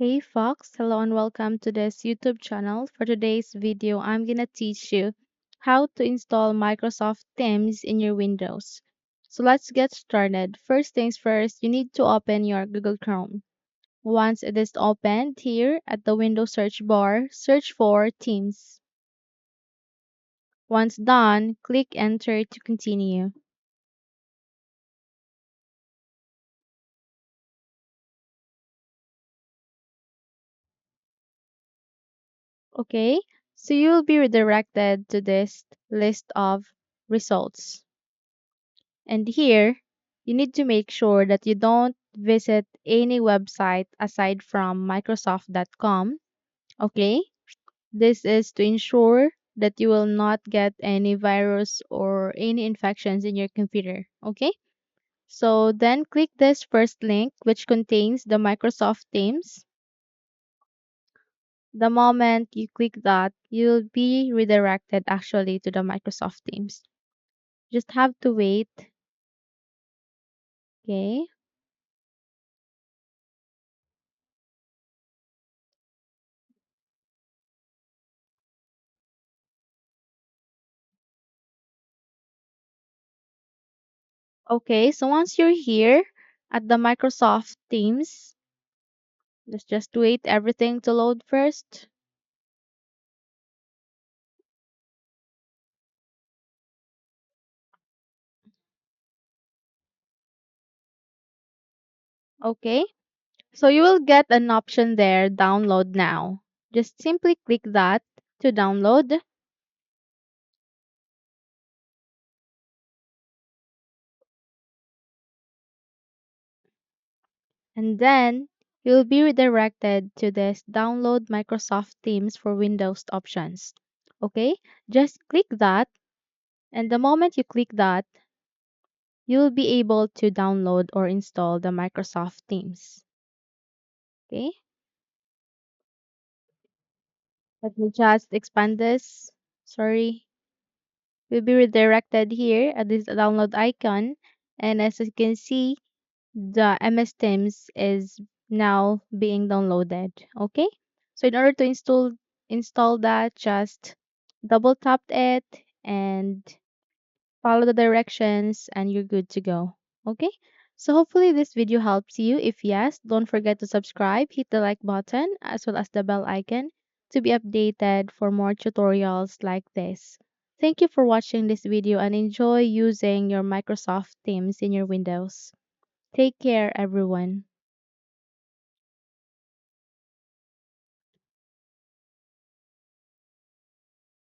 Hey Fox, hello and welcome to this YouTube channel. For today's video, I'm gonna teach you how to install Microsoft Teams in your Windows. So let's get started. First things first, you need to open your Google Chrome. Once it is opened, here at the Windows search bar, search for Teams. Once done, click Enter to continue. Okay, so you'll be redirected to this list of results. And here, you need to make sure that you don't visit any website aside from Microsoft.com. Okay? This is to ensure that you will not get any virus or any infections in your computer. Okay? So then click this first link, which contains the Microsoft Teams. The moment you click that, you'll be redirected actually to the Microsoft Teams. Just have to wait. Okay? Okay, so once you're here at the Microsoft Teams, let's just wait everything to load first. Okay, so you will get an option there, download now. Just simply click that to download, and then you'll be redirected to this download Microsoft Teams for Windows options. Okay, just click that, and the moment you click that, you'll be able to download or install the Microsoft Teams. Okay. Let me just expand this. Sorry. Will be redirected here at this download icon. And as you can see, the MS Teams is now being downloaded. Okay. So in order to install that, just double tap it and follow the directions and you're good to go. Okay? So hopefully this video helps you. If yes, don't forget to subscribe, hit the like button as well as the bell icon to be updated for more tutorials like this. Thank you for watching this video and enjoy using your Microsoft Teams in your Windows. Take care everyone.